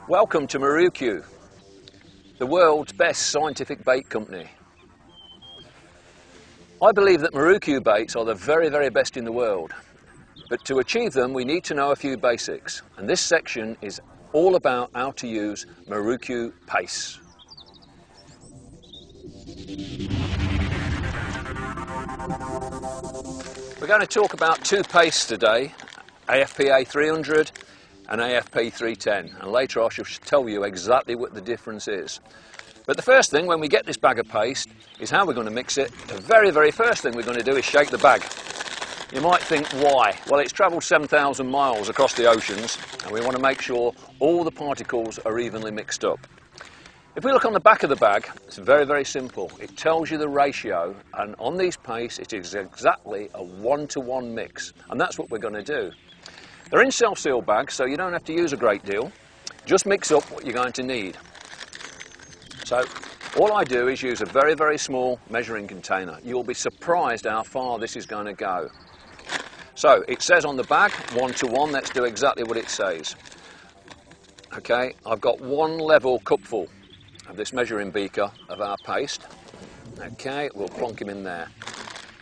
Welcome to Marukyu, the world's best scientific bait company. I believe that Marukyu baits are the very, very best in the world. But to achieve them, we need to know a few basics. And this section is all about how to use Marukyu paste. We're going to talk about two pastes today, AFP A300 and AFP 310, and later I shall tell you exactly what the difference is. But the first thing when we get this bag of paste is how we're going to mix it. The very, very first thing we're going to do is shake the bag. You might think, why? Well, it's travelled 7,000 miles across the oceans, and we want to make sure all the particles are evenly mixed up. If we look on the back of the bag, it's very, very simple. It tells you the ratio, and on these pastes it is exactly a 1-to-1 mix, and that's what we're going to do. They're in self-seal bags, so you don't have to use a great deal. Just mix up what you're going to need. So all I do is use a very, very small measuring container. You'll be surprised how far this is going to go. So it says on the bag 1-to-1. Let's do exactly what it says. Okay, I've got 1 level cupful of this measuring beaker of our paste. Okay, we'll plonk him in there.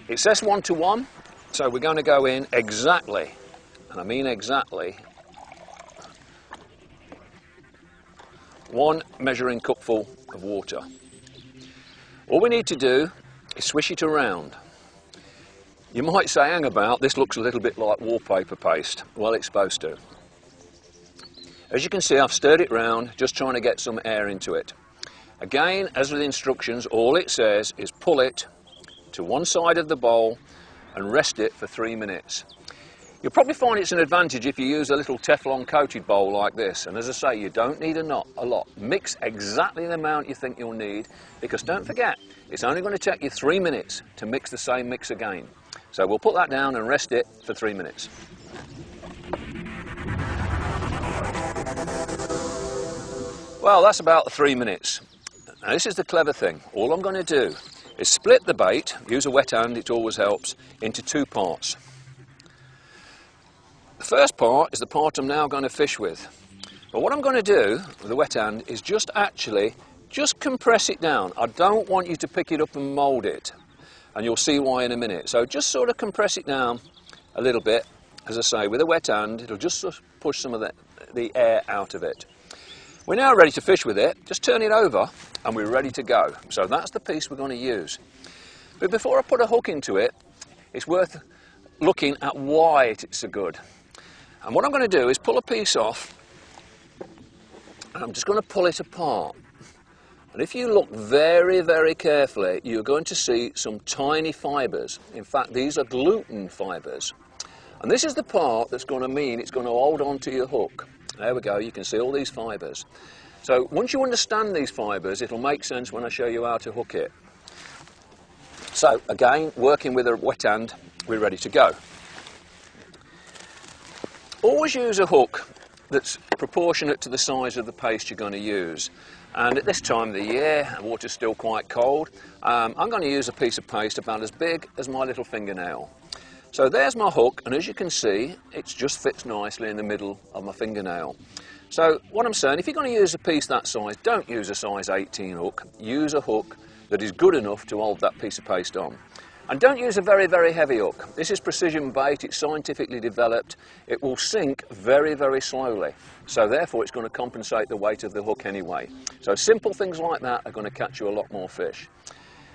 It says 1-to-1, so we're going to go in exactly, and I mean exactly, 1 measuring cupful of water. All we need to do is swish it around. You might say, hang about, this looks a little bit like wallpaper paste. Well, it's supposed to. As you can see, I've stirred it round, just trying to get some air into it. Again, as with instructions, all it says is pull it to one side of the bowl and rest it for 3 minutes. You'll probably find it's an advantage if you use a little Teflon coated bowl like this, and as I say, you don't need a lot. Mix exactly the amount you think you'll need, because don't forget, it's only going to take you 3 minutes to mix the same mix again. So we'll put that down and rest it for 3 minutes. Well, that's about the 3 minutes. Now this is the clever thing. All I'm going to do is split the bait, use a wet hand, it always helps, into 2 parts. The first part is the part I'm now going to fish with. But what I'm going to do with the wet hand is just compress it down. I don't want you to pick it up and mould it, and you'll see why in a minute. So just sort of compress it down a little bit. As I say, with a wet hand, it'll just push some of the air out of it. We're now ready to fish with it. Just turn it over and we're ready to go. So that's the piece we're going to use. But before I put a hook into it, it's worth looking at why it's so good. And what I'm going to do is pull a piece off, and I'm just going to pull it apart. And if you look very, very carefully, you're going to see some tiny fibres. In fact, these are gluten fibres. And this is the part that's going to mean it's going to hold on to your hook. There we go, you can see all these fibres. So once you understand these fibres, it'll make sense when I show you how to hook it. So again, working with a wet hand, we're ready to go. Always use a hook that's proportionate to the size of the paste you're going to use. And at this time of the year, the water's still quite cold, I'm going to use a piece of paste about as big as my little fingernail. So there's my hook, and as you can see, it just fits nicely in the middle of my fingernail. So what I'm saying, if you're going to use a piece that size, don't use a size 18 hook. Use a hook that is good enough to hold that piece of paste on. And don't use a very, very heavy hook. This is precision bait, it's scientifically developed. It will sink very, very slowly. So therefore it's going to compensate the weight of the hook anyway. So simple things like that are going to catch you a lot more fish.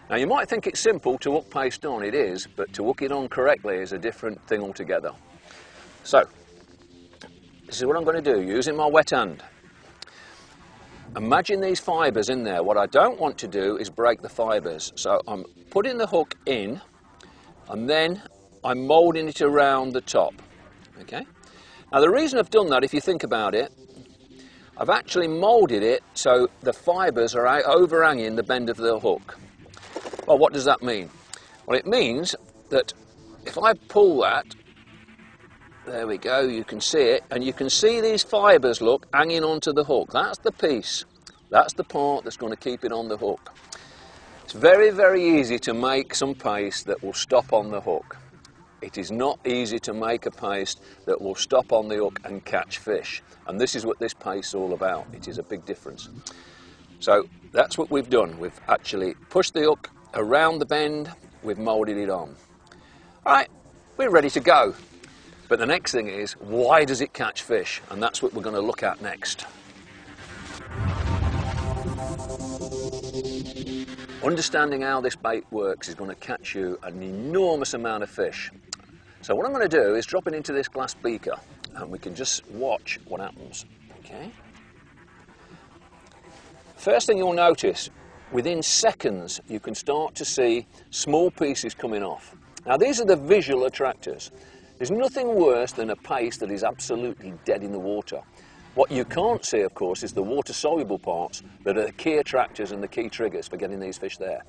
Now you might think it's simple to hook paste on, it is, but to hook it on correctly is a different thing altogether. So, this is what I'm going to do, using my wet hand. Imagine these fibres in there. What I don't want to do is break the fibres. So I'm putting the hook in, and then I'm moulding it around the top. Okay? Now the reason I've done that, if you think about it, I've actually moulded it so the fibres are overhanging the bend of the hook. Well, what does that mean? Well, it means that if I pull that, there we go, you can see it, and you can see these fibres, look, hanging onto the hook. That's the piece. That's the part that's going to keep it on the hook. It's very, very easy to make some paste that will stop on the hook. it is not easy to make a paste that will stop on the hook and catch fish. And this is what this paste is all about. It is a big difference. So that's what we've done. We've actually pushed the hook around the bend, we've moulded it on. All right, we're ready to go. But the next thing is, why does it catch fish? And that's what we're going to look at next. Understanding how this bait works is going to catch you an enormous amount of fish. So what I'm going to do is drop it into this glass beaker and we can just watch what happens. Okay. First thing you'll notice, within seconds you can start to see small pieces coming off. Now these are the visual attractors. There's nothing worse than a paste that is absolutely dead in the water. What you can't see, of course, is the water-soluble parts that are the key attractors and the key triggers for getting these fish there.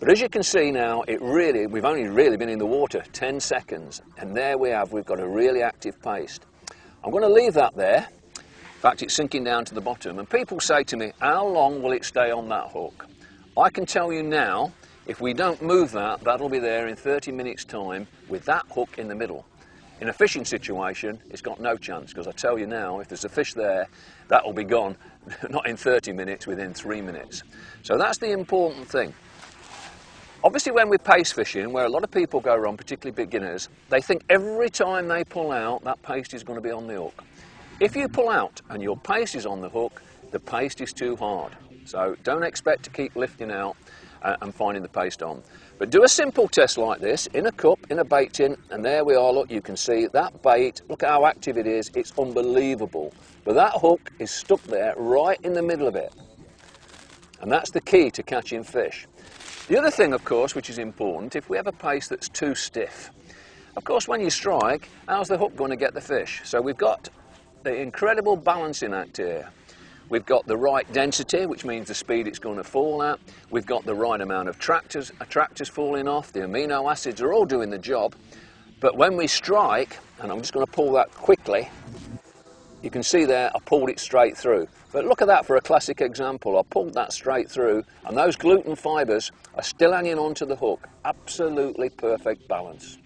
But as you can see now, we've only really been in the water 10 seconds, and there we've got a really active paste. I'm going to leave that there. In fact, it's sinking down to the bottom, and people say to me, how long will it stay on that hook? I can tell you now, if we don't move that, that'll be there in 30 minutes' time with that hook in the middle. In a fishing situation, it's got no chance, because I tell you now, if there's a fish there, that'll be gone, not in 30 minutes, within 3 minutes. So that's the important thing. Obviously, when we're paste fishing, where a lot of people go wrong, particularly beginners, they think every time they pull out, that paste is going to be on the hook. If you pull out and your paste is on the hook, the paste is too hard. So don't expect to keep lifting out and finding the paste on. But do a simple test like this, in a cup, in a bait tin, and there we are, look, you can see that bait, look how active it is, it's unbelievable. But that hook is stuck there, right in the middle of it. And that's the key to catching fish. The other thing, of course, which is important, if we have a paste that's too stiff, of course, when you strike, how's the hook going to get the fish? So we've got the incredible balancing act here. We've got the right density, which means the speed it's going to fall at. We've got the right amount of attractors falling off. The amino acids are all doing the job. But when we strike, and I'm just going to pull that quickly, you can see there I pulled it straight through. But look at that for a classic example. I pulled that straight through, and those gluten fibres are still hanging onto the hook. Absolutely perfect balance.